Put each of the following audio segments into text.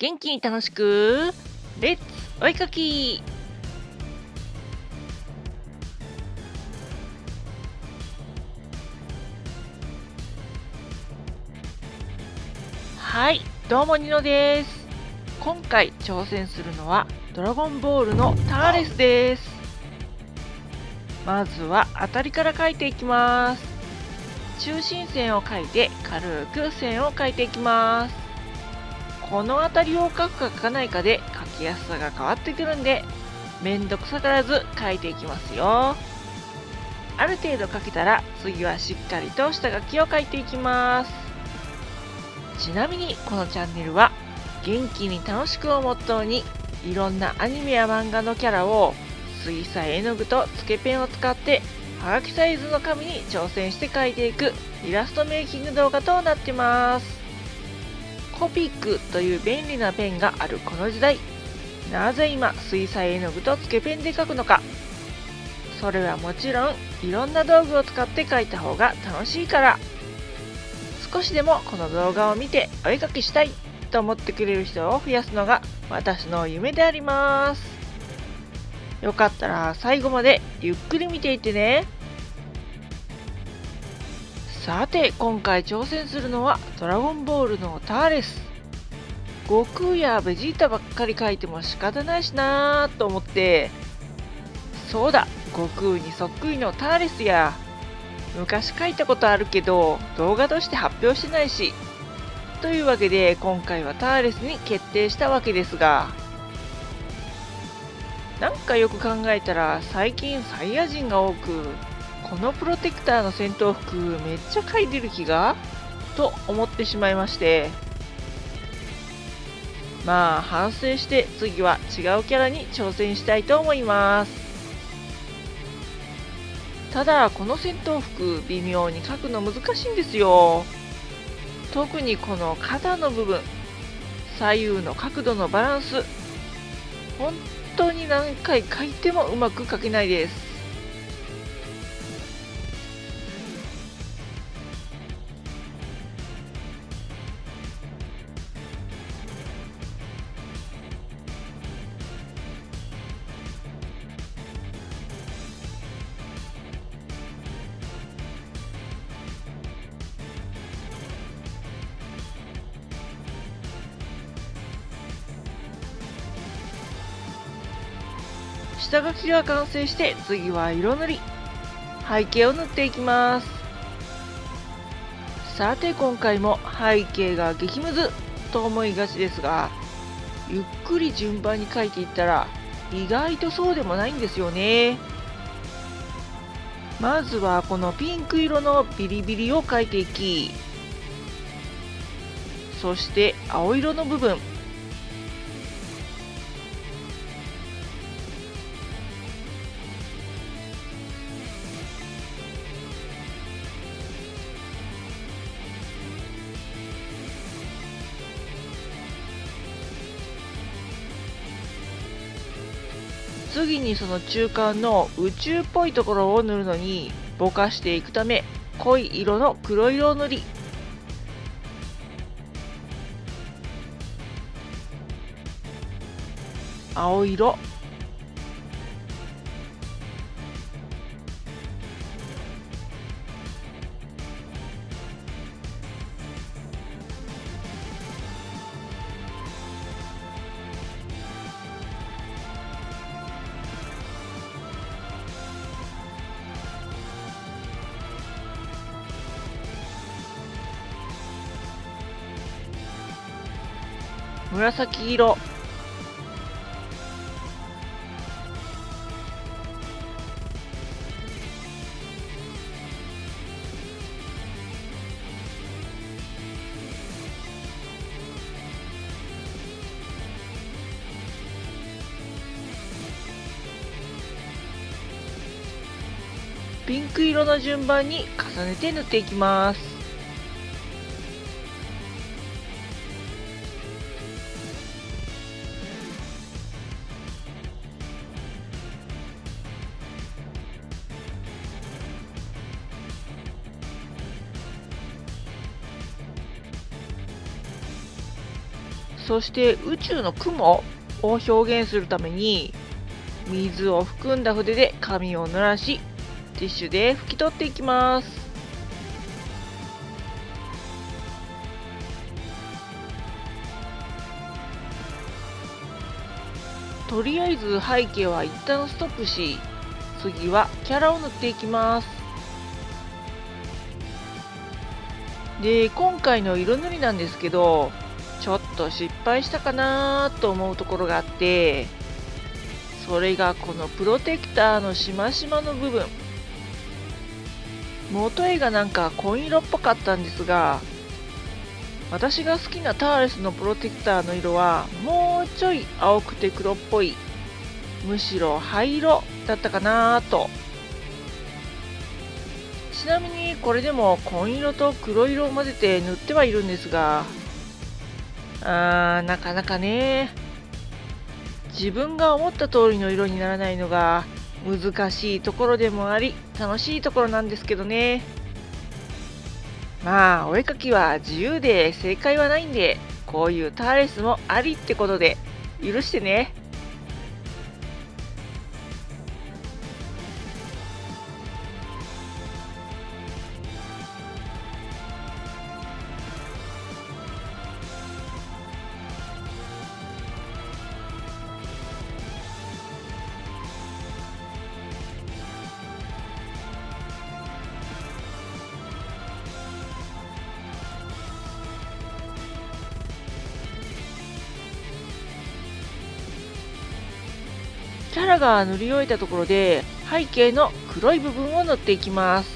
元気に楽しくレッツお絵かき。はい、どうもニノです。今回挑戦するのはドラゴンボールのターレスです。まずは当たりから描いていきます。中心線を描いて軽く線を描いていきます。この当たりを描くか描かないかで描きやすさが変わってくるんで、めんどくさからず描いていきますよ。ある程度描けたら次はしっかりと下書きを描いていきます。ちなみにこのチャンネルは元気に楽しくをモットーに、いろんなアニメや漫画のキャラを水彩絵の具とつけペンを使ってはがきサイズの紙に挑戦して描いていくイラストメイキング動画となってます。コピックという便利なペンがあるこの時代、なぜ今水彩絵の具とつけペンで描くのか。それはもちろんいろんな道具を使って描いた方が楽しいから。少しでもこの動画を見てお絵かきしたいと思ってくれる人を増やすのが私の夢であります。よかったら最後までゆっくり見ていってね。さて今回挑戦するのはドラゴンボールのターレス。悟空やベジータばっかり描いても仕方ないしなーと思って、そうだ、悟空にそっくりのターレスや、昔描いたことあるけど動画として発表してないし、というわけで今回はターレスに決定したわけですが、なんかよく考えたら最近サイヤ人が多く、このプロテクターの戦闘服めっちゃ描いてる気がと思ってしまいまして、まあ反省して次は違うキャラに挑戦したいと思います。ただこの戦闘服微妙に描くの難しいんですよ。特にこの肩の部分、左右の角度のバランス、本当に何回描いてもうまく描けないです。下書きが完成して次は色塗り、背景を塗っていきます。さて今回も背景が激ムズと思いがちですが、ゆっくり順番に描いていったら意外とそうでもないんですよね。まずはこのピンク色のビリビリを描いていき、そして青色の部分、次にその中間の宇宙っぽいところを塗るのにぼかしていくため、濃い色の黒色を塗り、青色、紫色、ピンク色の順番に重ねて塗っていきます。そして宇宙の雲を表現するために水を含んだ筆で紙を濡らし、ティッシュで拭き取っていきます。とりあえず背景は一旦ストップし、次はキャラを塗っていきます。で、今回の色塗りなんですけど、ちょっと失敗したかなと思うところがあって、それがこのプロテクターのしましまの部分。元絵がなんか紺色っぽかったんですが、私が好きなターレスのプロテクターの色はもうちょい青くて黒っぽい、むしろ灰色だったかなと。ちなみにこれでも紺色と黒色を混ぜて塗ってはいるんですが、なかなかね、自分が思った通りの色にならないのが難しいところでもあり、楽しいところなんですけどね。まあお絵描きは自由で正解はないんで、こういうターレスもありってことで許してね。キャラが塗り終えたところで背景の黒い部分を塗っていきます。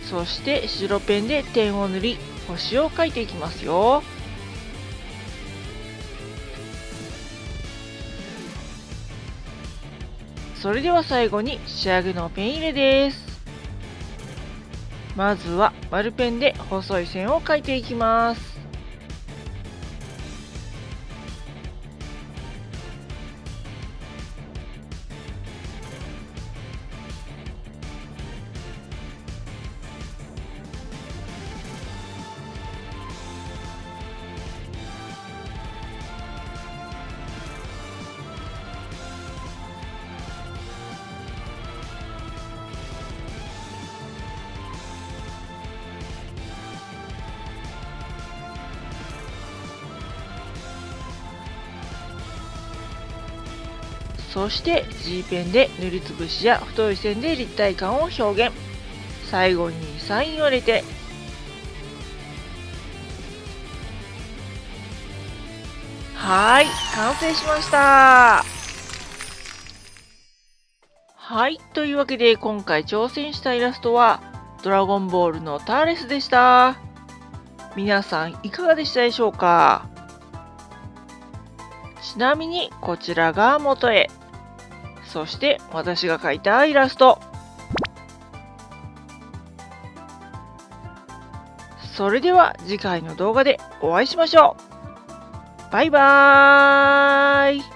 そして白ペンで点を塗り、星を描いていきますよ。それでは最後に仕上げのペン入れです。まずは丸ペンで細い線を描いていきます。そして G ペンで塗りつぶしや太い線で立体感を表現。最後にサインを入れて、はい、完成しました。はい、というわけで今回挑戦したイラストはドラゴンボールのターレスでした。皆さんいかがでしたでしょうか。ちなみにこちらが元絵。そして私が描いたイラスト。それでは次回の動画でお会いしましょう。バイバーイ。